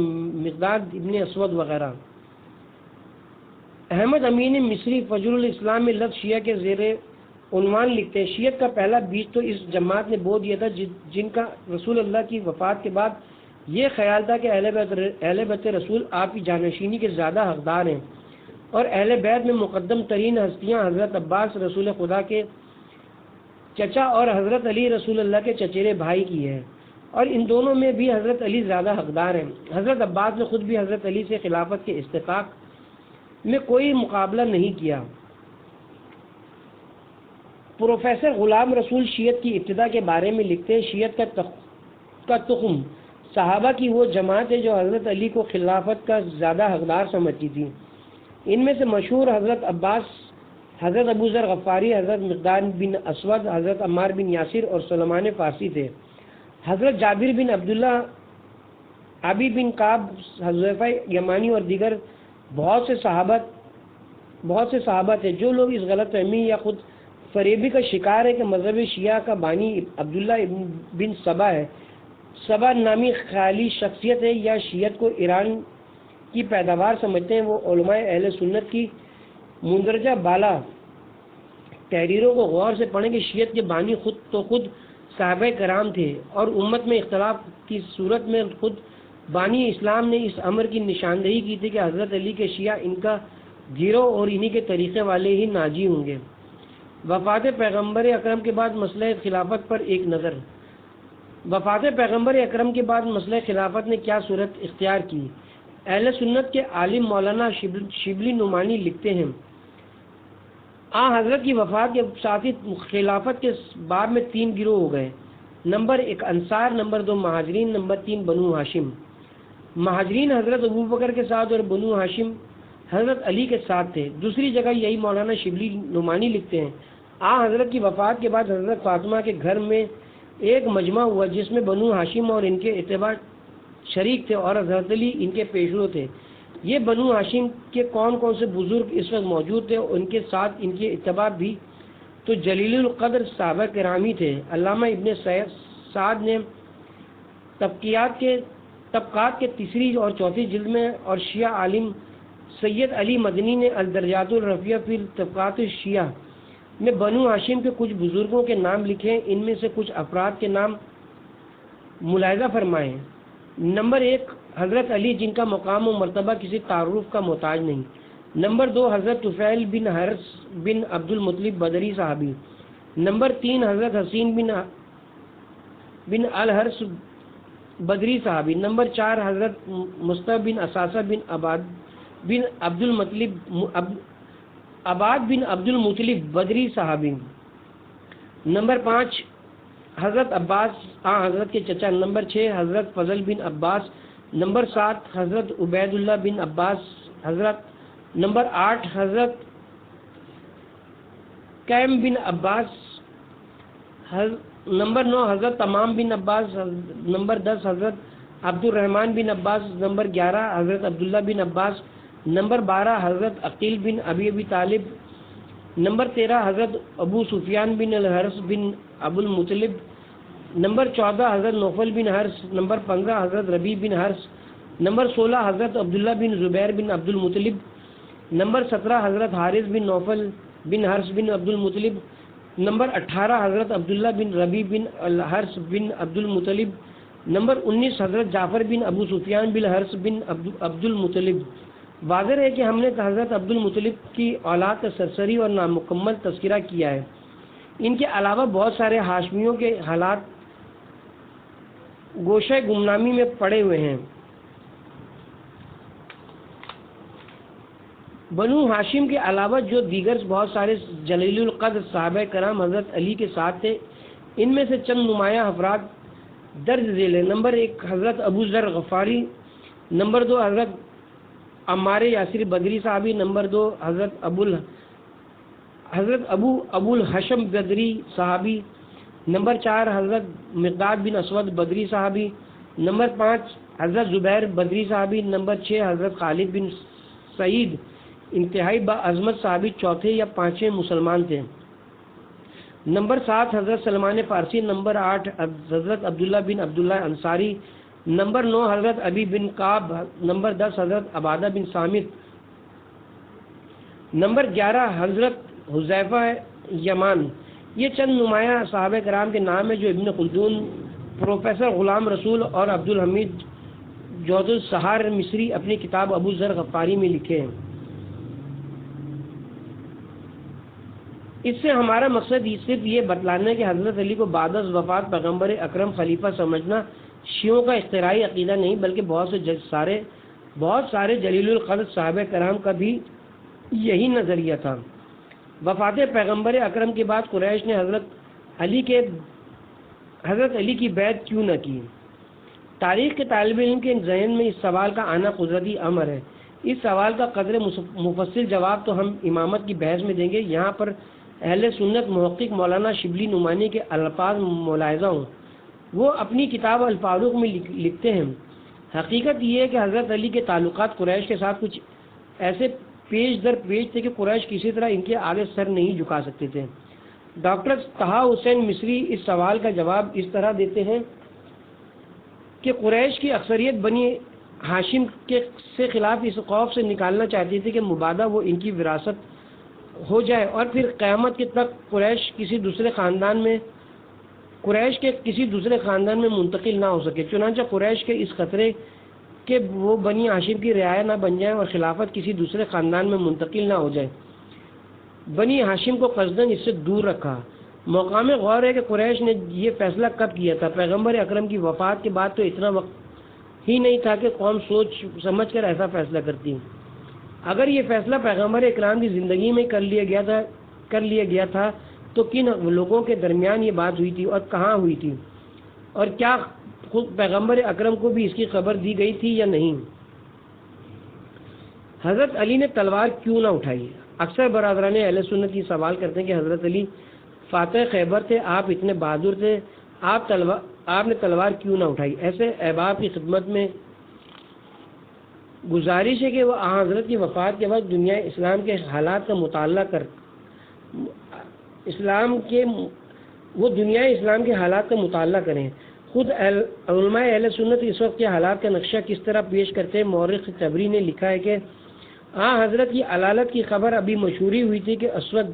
مقداد ابن اسود وغیرہ۔ احمد امین مصری فجر الاسلام میں لفظ شیعہ کے زیر عنوان لکھتے ہیں شیعت کا پہلا بیج تو اس جماعت نے بو دیا تھا جن کا رسول اللہ کی وفات کے بعد یہ خیال تھا کہ اہل بیت رسول آپ کی جانشینی کے زیادہ حقدار ہیں اور اہل بیت میں مقدم ترین ہستیاں حضرت عباس رسول خدا کے چچا اور حضرت علی رسول اللہ کے چچیرے بھائی کی ہے۔ اور ان دونوں میں بھی حضرت علی زیادہ حقدار ہیں۔ حضرت عباس نے خود بھی حضرت علی سے خلافت کے استحقاق میں کوئی مقابلہ نہیں کیا۔ پروفیسر غلام رسول شیعت کی ابتدا کے بارے میں لکھتے ہیں، شیعت کا تخم صحابہ کی وہ جماعت ہے جو حضرت علی کو خلافت کا زیادہ حقدار سمجھتی تھی۔ ان میں سے مشہور حضرت عباس، حضرت ابو ذر غفاری، حضرت مقداد بن اسود، حضرت عمار بن یاسر اور سلمان فارسی تھے۔ حضرت جابر بن عبداللہ، ابی بن کعب، حذیفہ یمانی اور دیگر بہت سے صحابہ تھے۔ جو لوگ اس غلط فہمی یا خود فریبی کا شکار ہے کہ مذہب شیعہ کا بانی عبداللہ بن سبا ہے، سبا نامی خیالی شخصیت ہے، یا شیعت کو ایران کی پیداوار سمجھتے ہیں، وہ علماء اہل سنت کی مندرجہ بالا تحریروں کو غور سے پڑھیں کہ شیعت کے بانی خود صحابہ کرام تھے، اور امت میں اختلاف کی صورت میں خود بانی اسلام نے اس امر کی نشاندہی کی تھی کہ حضرت علی کے شیعہ ان کا گروہ اور انہی کے طریقے والے ہی ناجی ہوں گے۔ وفات پیغمبر اکرم کے بعد مسئلہ خلافت پر ایک نظر۔ وفات پیغمبر اکرم کے بعد مسئلہ خلافت نے کیا صورت اختیار کی؟ اہل سنت کے عالم مولانا شبلی نعمانی لکھتے ہیں، حضرت کی وفات کے ساتھ ہی خلافت کے باب میں 3 گروہ ہو گئے۔ نمبر 1 انصار، نمبر 2 مہاجرین، نمبر 3 بنو ہاشم۔ مہاجرین حضرت ابوبکر کے ساتھ اور بنو ہاشم حضرت علی کے ساتھ تھے۔ دوسری جگہ یہی مولانا شبلی نعمانی لکھتے ہیں، حضرت کی وفات کے بعد حضرت فاطمہ کے گھر میں ایک مجمع ہوا جس میں بنو ہاشم اور ان کے اتباع شریک تھے اور حضرت علی ان کے پیشرو تھے۔ یہ بنو ہاشم کے کون سے بزرگ اس وقت موجود تھے اور ان کے ساتھ ان کے اتباع بھی تو جلیل القدر صحابہ کرامی تھے۔ علامہ ابن سعد نے طبقات کے 3 اور 4 جلد میں، اور شیعہ عالم سید علی مدنی نے الدرجات الرفیع فی طبقات الشیعہ میں بنو ہاشم کے کچھ بزرگوں کے نام لکھے ہیں۔ ان میں سے کچھ افراد کے نام ملاحظہ فرمائیں۔ نمبر 1 حضرت علی، جن کا مقام و مرتبہ کسی تعارف کا محتاج نہیں۔ نمبر 2 حضرت طفیل بن حرث بن عبد المطلب بدری صحابی۔ نمبر 3 حضرت حسین بن الحرث بدری صحابی۔ نمبر 4 حضرت مصطفی بن اساسہ بن عباد بن عبد المطلب بدری صحابی۔ نمبر 5 حضرت عباس، حضرت کے چچا۔ نمبر 6 حضرت فضل بن عباس۔ نمبر 7 حضرت عبید اللہ بن عباس حضرت۔ نمبر 8 حضرت قیم بن عباس۔ نمبر 9 حضرت تمام بن عباس۔ نمبر 10 حضرت عبد الرحمن بن عباس۔ نمبر 11 حضرت عبداللہ بن عباس۔ نمبر 12 حضرت عقیل بن ابی طالب۔ نمبر 13 حضرت ابو سفیان بن الحرث بن ابو المطلب۔ نمبر 14 حضرت نوفل بن حرث۔ نمبر 15 حضرت ربیع بن حرث۔ نمبر 16 حضرت عبداللہ بن زبیر بن عبد المطلب۔ نمبر 17 حضرت حارث بن نوفل بن حرث بن عبد المطلب۔ نمبر 18 حضرت عبداللہ بن ربیع بن الحرث بن عبد المطلب۔ نمبر 19 حضرت جعفر بن ابو سفیان بن حرث بن عبد المطلب۔ واضح ہے کہ ہم نے حضرت عبد المطلب کی اولاد کا سرسری اور نامکمل تذکرہ کیا ہے۔ ان کے علاوہ بہت سارے ہاشمیوں کے حالات گوشہ گمنامی میں پڑے ہوئے ہیں۔ بنو ہاشم کے علاوہ جو دیگر بہت سارے جلیل القدر صحابہ کرام حضرت علی کے ساتھ تھے، ان میں سے چند نمایاں افراد درج ذیل ہیں۔ نمبر 1 حضرت ابو ذر غفاری۔ نمبر 2 حضرت عمار یاسر بدری صحابی۔ نمبر 2 حضرت ابو الحشم بدری صحابی۔ نمبر 4 حضرت مقداد بن اسود بدری صحابی۔ نمبر 5 حضرت زبیر بدری صحابی۔ نمبر 6 حضرت خالد بن سعید انتہائی باعظمت صحابی، 4 یا 5 مسلمان تھے۔ نمبر 7 حضرت سلمان فارسی۔ نمبر 8 حضرت عبداللہ بن عبداللہ انصاری۔ نمبر 9 حضرت ابی بن کعب۔ نمبر 10 حضرت عبادہ بن صامت۔ نمبر 11 حضرت حذیفہ یمان۔ یہ چند نمایاں صحابہ کرام کے نام ہیں جو ابن خلدون، پروفیسر غلام رسول اور عبد الحمید جود السحار مصری اپنی کتاب ابو ذر غفاری میں لکھے ہیں۔ اس سے ہمارا مقصد صرف یہ بتلانا ہے کہ حضرت علی کو بعد از وفات پیغمبر اکرم خلیفہ سمجھنا شیعوں کا اختراعی عقیدہ نہیں، بلکہ بہت سارے جلیل القدر صحابہ کرام کا بھی یہی نظریہ تھا۔ وفات پیغمبر اکرم کے بعد قریش نے حضرت علی کی بیعت کیوں نہ کی؟ تاریخ کے طالب علم کے ذہن میں اس سوال کا آنا قدرتی امر ہے۔ اس سوال کا قدر مفصل جواب تو ہم امامت کی بحث میں دیں گے، یہاں پر اہل سنت محقق مولانا شبلی نعمانی کے الفاظ ملاحظہ ہوں۔ وہ اپنی کتاب الفاروق میں لکھتے ہیں، حقیقت یہ ہے کہ حضرت علی کے تعلقات قریش کے ساتھ کچھ ایسے پیش در پیش تھے کہ قریش کسی طرح ان کے آگے سر نہیں جھکا سکتے تھے۔ ڈاکٹر طہا حسین مصری اس سوال کا جواب اس طرح دیتے ہیں کہ قریش کی اکثریت بنی ہاشم سے خلاف اس خوف سے نکالنا چاہتی تھی کہ مبادا وہ ان کی وراثت ہو جائے اور پھر قیامت کے تک قریش کے کسی دوسرے خاندان میں منتقل نہ ہو سکے۔ چنانچہ قریش کے اس خطرے کہ وہ بنی ہاشم کی رعایا نہ بن جائیں اور خلافت کسی دوسرے خاندان میں منتقل نہ ہو جائے، بنی ہاشم کو قصداً اس سے دور رکھا۔ مقام غور ہے کہ قریش نے یہ فیصلہ کب کیا تھا؟ پیغمبر اکرم کی وفات کے بعد تو اتنا وقت ہی نہیں تھا کہ قوم سوچ سمجھ کر ایسا فیصلہ کرتی۔ اگر یہ فیصلہ پیغمبر اکرام کی زندگی میں کر لیا گیا تھا تو کن لوگوں کے درمیان یہ بات ہوئی تھی اور کہاں ہوئی تھی، اور کیا خود پیغمبر اکرم کو بھی اس کی خبر دی گئی تھی یا نہیں؟ حضرت علی نے تلوار کیوں نہ اٹھائی؟ اکثر برادران اہل سنت یہ سوال کرتے ہیں کہ حضرت علی فاتح خیبر تھے، آپ اتنے بہادر تھے، آپ نے تلوار کیوں نہ اٹھائی؟ ایسے احباب کی خدمت میں گزارش ہے کہ وہ حضرت کی وفات کے بعد دنیا اسلام کے حالات کا مطالعہ کریں۔ خود علماء اہل سنت اس وقت کے حالات کا نقشہ کس طرح پیش کرتے ہیں۔ مورخ طبری نے لکھا ہے کہ حضرت کی علالت کی خبر ابھی مشہوری ہوئی تھی کہ اسود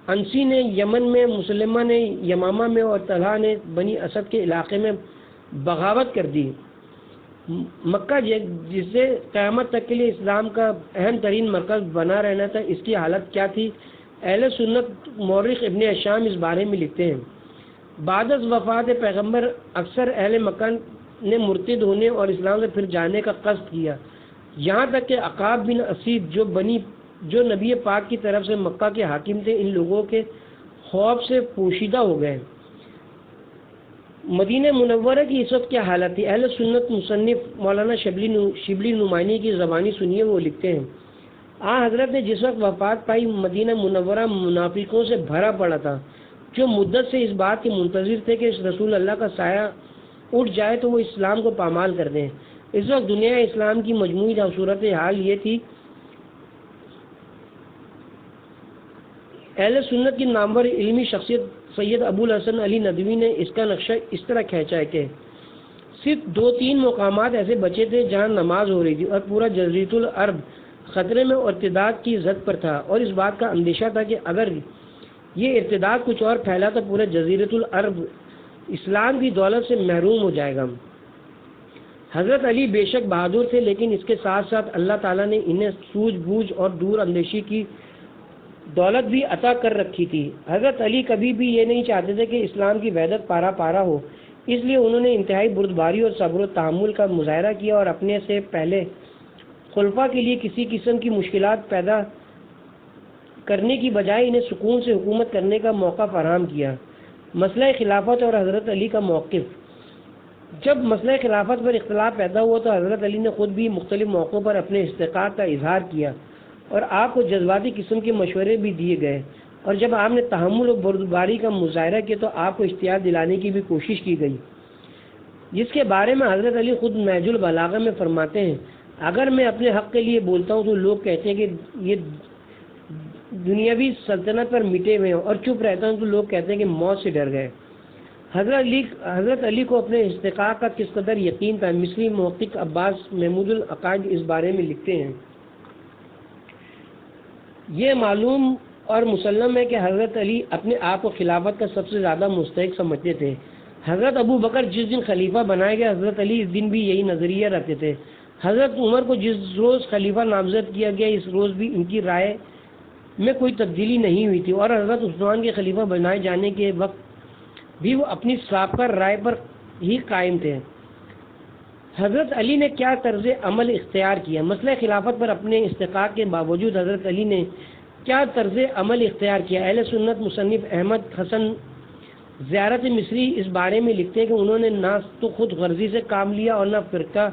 انسی نے یمن میں، مسلمہ نے یمامہ میں اور طلحہ نے بنی اسد کے علاقے میں بغاوت کر دی۔ مکہ جسے قیامت تک کے لیے اسلام کا اہم ترین مرکز بنا رہنا تھا، اس کی حالت کیا تھی؟ اہل سنت مورخ ابن ہشام اس بارے میں لکھتے ہیں، بعد از وفات پیغمبر اکثر اہل مکہ نے مرتد ہونے اور اسلام سے پھر جانے کا قصد کیا، یہاں تک کہ عقاب بن اسید جو نبی پاک کی طرف سے مکہ کے حاکم تھے، ان لوگوں کے خوف سے پوشیدہ ہو گئے۔ مدینہ منورہ کی اس وقت کیا حالت تھی؟ اہل سنت مصنف مولانا شبلی نعمانی کی زبانی سنیے، وہ لکھتے ہیں، حضرت نے جس وقت وفات پائی مدینہ منورہ منافقوں سے بھرا پڑا تھا، جو مدت سے اس بات کے منتظر تھے کہ رسول اللہ کا سایہ اٹھ جائے تو وہ اسلام کو پامال کر دیں۔ اس وقت دنیا اسلام کی مجموعی صورت حال یہ تھی۔ اہل سنت کی نامور علمی شخصیت سید ابو الحسن علی ندوی نے اس کا نقشہ اس طرح کھینچا ہے کہ صرف 2-3 مقامات ایسے بچے تھے جہاں نماز ہو رہی تھی اور پورا جزیرۃ العرب خطرے میں ارتداد کی زد پر تھا، اور اس بات کا اندیشہ تھا کہ اگر یہ ارتداد کچھ اور پھیلا تو پورا جزیرۃ العرب اسلام کی دولت سے محروم ہو جائے گا۔ حضرت علی بے شک بہادر تھے، لیکن اس کے ساتھ ساتھ اللہ تعالیٰ نے انہیں سوجھ بوجھ اور دور اندیشی کی دولت بھی عطا کر رکھی تھی۔ حضرت علی کبھی بھی یہ نہیں چاہتے تھے کہ اسلام کی وحدت پارا پارا ہو، اس لیے انہوں نے انتہائی بردباری اور صبر و تحمل کا مظاہرہ کیا اور اپنے سے پہلے خلفاء کے لیے کسی قسم کی مشکلات پیدا کرنے کی بجائے انہیں سکون سے حکومت کرنے کا موقع فراہم کیا۔ مسئلہ خلافت اور حضرت علی کا موقف۔ جب مسئلہ خلافت پر اختلاف پیدا ہوا تو حضرت علی نے خود بھی مختلف موقعوں پر اپنے استحقاق کا اظہار کیا اور آپ کو جذباتی قسم کے مشورے بھی دیے گئے، اور جب آپ نے تحمل و بردباری کا مظاہرہ کیا تو آپ کو اشتیاق دلانے کی بھی کوشش کی گئی، جس کے بارے میں حضرت علی خود نہج البلاغہ میں فرماتے ہیں، اگر میں اپنے حق کے لیے بولتا ہوں تو لوگ کہتے ہیں کہ یہ دنیاوی سلطنت پر مٹے ہوئے ہیں، اور چپ رہتا ہوں تو لوگ کہتے ہیں کہ موت سے ڈر گئے۔ حضرت علی کو اپنے استحقاق کا کس قدر یقین تھا؟ مصری محقق عباس محمود العقائد اس بارے میں لکھتے ہیں، یہ معلوم اور مسلم ہے کہ حضرت علی اپنے آپ کو خلافت کا سب سے زیادہ مستحق سمجھتے تھے۔ حضرت ابو بکر جس دن خلیفہ بنائے گئے، حضرت علی اس دن بھی یہی نظریہ رکھتے تھے۔ حضرت عمر کو جس روز خلیفہ نامزد کیا گیا، اس روز بھی ان کی رائے میں کوئی تبدیلی نہیں ہوئی تھی اور حضرت عثمان کے خلیفہ بنائے جانے کے وقت بھی وہ اپنی سابقہ رائے پر ہی قائم تھے۔ حضرت علی نے کیا طرز عمل اختیار کیا؟ مسئلہ خلافت پر اپنے استحقاق کے باوجود حضرت علی نے کیا طرز عمل اختیار کیا؟ اہل سنت مصنف احمد حسن زیارت مصری اس بارے میں لکھتے ہیں کہ انہوں نے نہ تو خود غرضی سے کام لیا اور نہ فرقہ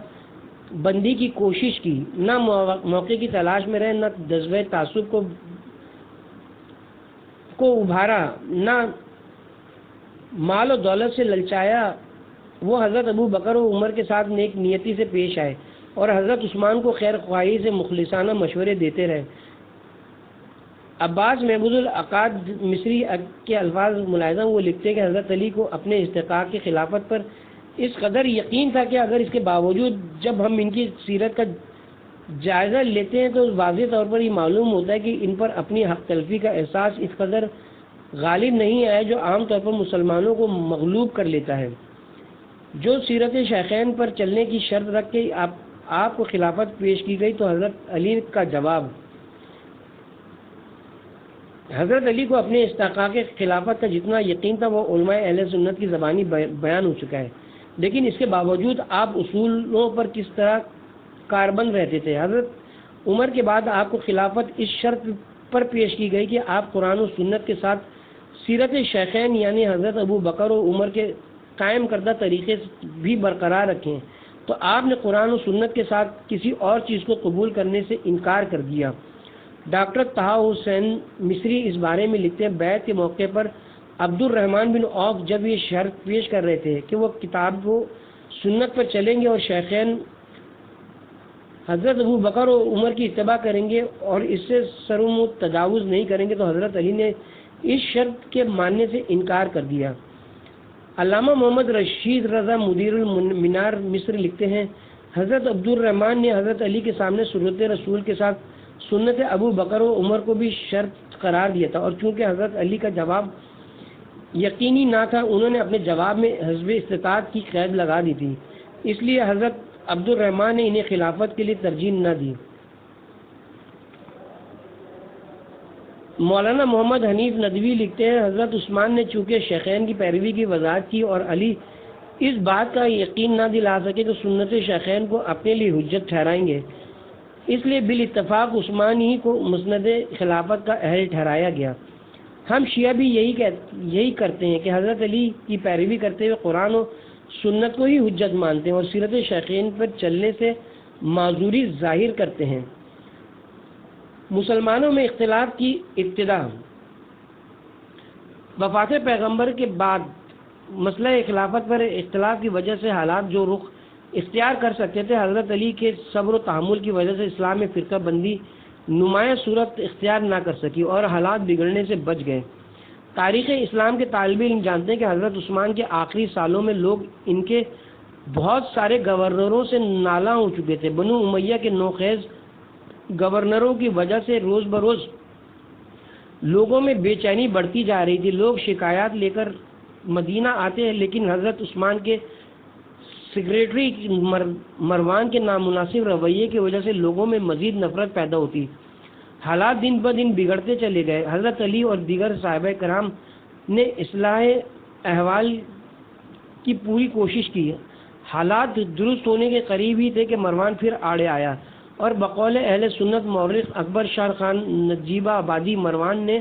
بندی کی کوشش کی، نہ موقع کی تلاش میں رہے، نہ جذبہ تعصب کو ابھارا، نہ مال و دولت سے للچایا۔ وہ حضرت ابو بکر و عمر کے ساتھ نیک نیتی سے پیش آئے اور حضرت عثمان کو خیر خواہی سے مخلصانہ مشورے دیتے رہے۔ عباس محمود العقاد مصری کے الفاظ ملاحظہ وہ لکھتے ہیں کہ حضرت علی کو اپنے استحقاق کی خلافت پر اس قدر یقین تھا کہ اگر اس کے باوجود جب ہم ان کی سیرت کا جائزہ لیتے ہیں تو واضح طور پر یہ معلوم ہوتا ہے کہ ان پر اپنی حق تلفی کا احساس اس قدر غالب نہیں آیا جو عام طور پر مسلمانوں کو مغلوب کر لیتا ہے۔ جو سیرت شیخین پر چلنے کی شرط رکھ کے آپ کو خلافت پیش کی گئی تو حضرت علی کا جواب، حضرت علی کو اپنے استحقاق خلافت کا جتنا یقین تھا وہ علماء اہل سنت کی زبانی بیان ہو چکا ہے، لیکن اس کے باوجود آپ اصولوں پر کس طرح کاربند رہتے تھے۔ حضرت عمر کے بعد آپ کو خلافت اس شرط پر پیش کی گئی کہ آپ قرآن و سنت کے ساتھ سیرت شیخین یعنی حضرت ابو بکر و عمر کے قائم کردہ طریقے بھی برقرار رکھیں، تو آپ نے قرآن و سنت کے ساتھ کسی اور چیز کو قبول کرنے سے انکار کر دیا۔ ڈاکٹر طہا حسین مصری اس بارے میں لکھتے ہیں، بیعت کے موقع پر عبد الرحمن بن عوف جب یہ شرط پیش کر رہے تھے کہ وہ کتاب و سنت پر چلیں گے اور شیخین حضرت ابو بکر و عمر کی اتباع کریں گے اور اس سے سرمو تجاوز نہیں کریں گے، تو حضرت علی نے اس شرط کے ماننے سے انکار کر دیا۔ علامہ محمد رشید رضا مدیر المنار مصر لکھتے ہیں، حضرت عبد الرحمن نے حضرت علی کے سامنے سنت رسول کے ساتھ سنت ابو بکر و عمر کو بھی شرط قرار دیا تھا، اور چونکہ حضرت علی کا جواب یقینی نہ تھا انہوں نے اپنے جواب میں حسب استطاعت کی قید لگا دی تھی، اس لیے حضرت عبد الرحمن نے انہیں خلافت کے لیے ترجیح نہ دی۔ مولانا محمد حنیف ندوی لکھتے ہیں، حضرت عثمان نے چونکہ شیخین کی پیروی کی وضاحت کی اور علی اس بات کا یقین نہ دلا سکے تو سنت شیخین کو اپنے لیے حجت ٹھہرائیں گے، اس لیے بالاتفاق عثمان ہی کو مسند خلافت کا اہل ٹھہرایا گیا۔ ہم شیعہ بھی یہی کرتے ہیں کہ حضرت علی کی پیروی کرتے ہوئے قرآن و سنت کو ہی حجت مانتے ہیں اور سیرت شیخین پر چلنے سے معذوری ظاہر کرتے ہیں۔ مسلمانوں میں اختلاف کی ابتدا، وفات پیغمبر کے بعد مسئلہ خلافت پر اختلاف کی وجہ سے حالات جو رخ اختیار کر سکتے تھے، حضرت علی کے صبر و تحمل کی وجہ سے اسلام میں فرقہ بندی نمایاں صورت اختیار نہ کر سکی اور حالات بگڑنے سے بچ گئے۔ تاریخ اسلام کے طالب علم جانتے ہیں کہ حضرت عثمان کے آخری سالوں میں لوگ ان کے بہت سارے گورنروں سے نالاں ہو چکے تھے۔ بنو امیہ کے نوخیز گورنروں کی وجہ سے روز بروز لوگوں میں بے چینی بڑھتی جا رہی تھی۔ لوگ شکایات لے کر مدینہ آتے ہیں، لیکن حضرت عثمان کے سیکریٹری مروان کے نامناسب رویے کی وجہ سے لوگوں میں مزید نفرت پیدا ہوتی۔ حالات دن بدن بگڑتے چلے گئے۔ حضرت علی اور دیگر صحابہ کرام نے اصلاح احوال کی پوری کوشش کی۔ حالات درست ہونے کے قریب ہی تھے کہ مروان پھر آڑے آیا اور بقول اہل سنت مورخ اکبر شاہ خان نجیبہ آبادی، مروان نے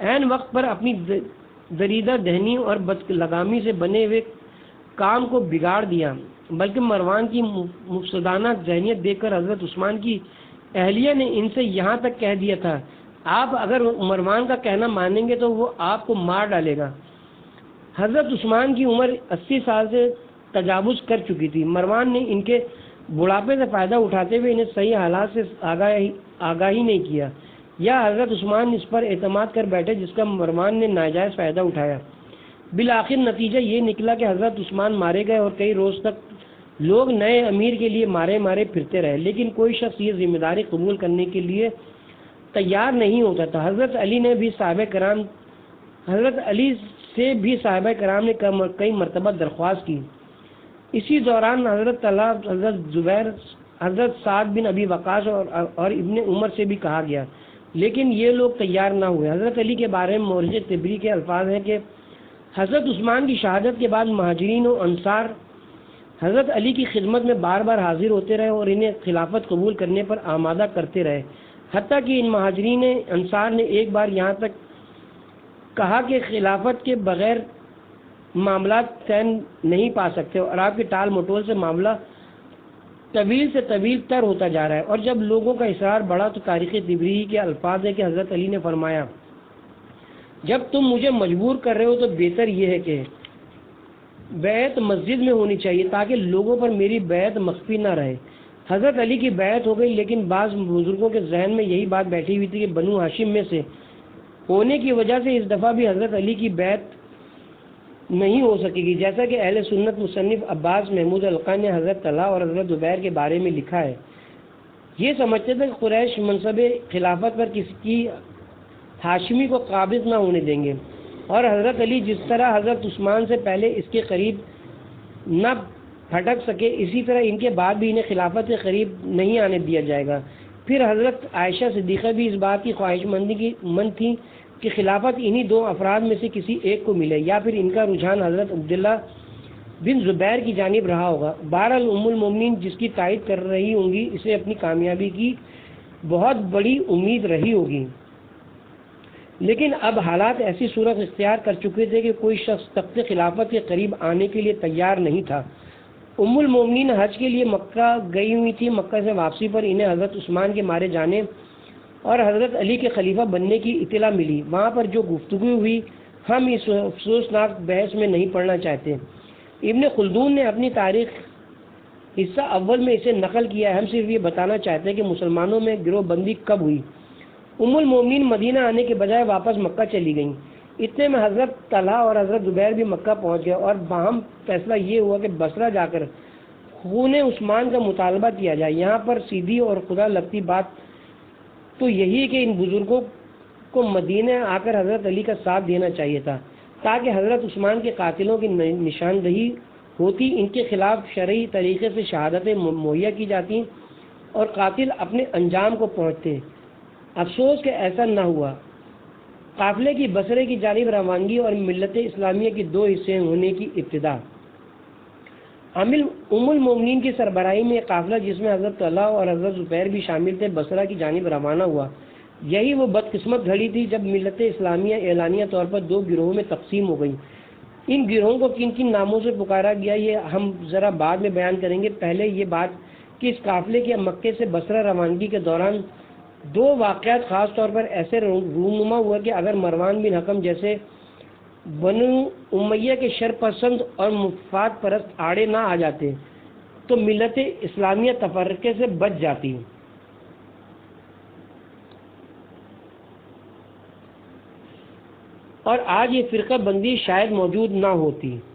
عین وقت پر اپنی دریدہ دہنی اور بدلگامی سے بنے ہوئے کام کو بگاڑ دیا، بلکہ مروان کی مفسدانہ ذہنیت دیکھ کر حضرت عثمان کی اہلیہ نے ان سے یہاں تک کہہ دیا تھا، آپ اگر مروان کا کہنا مانیں گے تو وہ آپ کو مار ڈالے گا۔ حضرت عثمان کی عمر 80 سال سے تجاوز کر چکی تھی۔ مروان نے ان کے بڑھاپے سے فائدہ اٹھاتے ہوئے انہیں صحیح حالات سے آگاہی نہیں کیا، یا حضرت عثمان اس پر اعتماد کر بیٹھے جس کا مروان نے ناجائز فائدہ اٹھایا۔ بالآخر نتیجہ یہ نکلا کہ حضرت عثمان مارے گئے اور کئی روز تک لوگ نئے امیر کے لیے مارے پھرتے رہے، لیکن کوئی شخص یہ ذمہ داری قبول کرنے کے لیے تیار نہیں ہوتا تھا۔ حضرت علی سے بھی صحابہ کرام نے کئی مرتبہ درخواست کی۔ اسی دوران حضرت طلحہ، حضرت زبیر، حضرت سعد بن ابی وقاص اور ابن عمر سے بھی کہا گیا، لیکن یہ لوگ تیار نہ ہوئے۔ حضرت علی کے بارے میں مورخ طبری کے الفاظ ہیں کہ حضرت عثمان کی شہادت کے بعد مہاجرین و انصار حضرت علی کی خدمت میں بار بار حاضر ہوتے رہے اور انہیں خلافت قبول کرنے پر آمادہ کرتے رہے، حتیٰ کہ ان مہاجرین انصار نے ایک بار یہاں تک کہا کہ خلافت کے بغیر معاملات طے نہیں پا سکتے اور آپ کی ٹال مٹول سے معاملہ طویل سے طویل تر ہوتا جا رہا ہے۔ اور جب لوگوں کا اصرار بڑھا تو تاریخ طبری کے الفاظ ہے کہ حضرت علی نے فرمایا، جب تم مجھے مجبور کر رہے ہو تو بہتر یہ ہے کہ بیعت مسجد میں ہونی چاہیے تاکہ لوگوں پر میری بیعت مخفی نہ رہے۔ حضرت علی کی بیعت ہو گئی، لیکن بعض بزرگوں کے ذہن میں یہی بات بیٹھی ہوئی تھی کہ بنو ہاشم میں سے ہونے کی وجہ سے اس دفعہ بھی حضرت علی کی بیعت نہیں ہو سکے گی، جیسا کہ اہل سنت مصنف عباس محمود القی نے حضرت طلحہ اور حضرت زبیر کے بارے میں لکھا ہے۔ یہ سمجھتے تھے کہ قریش منصب خلافت پر کسی کی ہاشمی کو قابض نہ ہونے دیں گے، اور حضرت علی جس طرح حضرت عثمان سے پہلے اس کے قریب نہ پھٹک سکے، اسی طرح ان کے بعد بھی انہیں خلافت کے قریب نہیں آنے دیا جائے گا۔ پھر حضرت عائشہ صدیقہ بھی اس بات کی خواہش مند تھی کہ خلافت انہی دو افراد میں سے کسی ایک کو ملے، یا پھر ان کا رجحان حضرت عبداللہ بن زبیر کی جانب رہا ہوگا۔ بہرحال ام المومنین جس کی تائید کر رہی ہوں گی، اسے اپنی کامیابی کی بہت بڑی امید رہی ہوگی، لیکن اب حالات ایسی صورت اختیار کر چکے تھے کہ کوئی شخص تخت خلافت کے قریب آنے کے لیے تیار نہیں تھا۔ ام المومنین حج کے لیے مکہ گئی ہوئی تھی۔ مکہ سے واپسی پر انہیں حضرت عثمان کے مارے جانے اور حضرت علی کے خلیفہ بننے کی اطلاع ملی۔ وہاں پر جو گفتگو ہوئی ہم اس افسوسناک بحث میں نہیں پڑھنا چاہتے۔ ابن خلدون نے اپنی تاریخ حصہ اول میں اسے نقل کیا ہے۔ ہم صرف یہ بتانا چاہتے ہیں کہ مسلمانوں میں گروہ بندی کب ہوئی۔ ام المومنین مدینہ آنے کے بجائے واپس مکہ چلی گئیں۔ اتنے میں حضرت طلحہ اور حضرت زبیر بھی مکہ پہنچ گئے اور باہم فیصلہ یہ ہوا کہ بصرہ جا کر خون عثمان کا مطالبہ کیا جائے۔ یہاں پر سیدھی اور خدا لگتی بات تو یہی کہ ان بزرگوں کو مدینہ آ کر حضرت علی کا ساتھ دینا چاہیے تھا تاکہ حضرت عثمان کے قاتلوں کی نشاندہی ہوتی، ان کے خلاف شرعی طریقے سے شہادتیں مہیا کی جاتی اور قاتل اپنے انجام کو پہنچتے۔ افسوس کہ ایسا نہ ہوا۔ قافلے کی بصرے کی جانب روانگی اور ملت اسلامیہ کی دو حصے ہونے کی ابتدا۔ ام المومنین کی سربراہی میں ایک قافلہ جس میں حضرت طلحہ اور حضرت زبیر بھی شامل تھے بصرہ کی جانب روانہ ہوا۔ یہی وہ بدقسمت گھڑی تھی جب ملت اسلامیہ اعلانیہ طور پر دو گروہوں میں تقسیم ہو گئی۔ ان گروہوں کو کن کن ناموں سے پکارا گیا یہ ہم ذرا بعد میں بیان کریں گے۔ پہلے یہ بات کہ اس قافلے کی مکے سے بصرہ روانگی کے دوران دو واقعات خاص طور پر ایسے رونما ہوا کہ اگر مروان بن حکم جیسے بنو امیہ کے شر پسند اور مفاد پرست آڑے نہ آ جاتے تو ملت اسلامیہ تفرقے سے بچ جاتی۔ اور آج یہ فرقہ بندی شاید موجود نہ ہوتی۔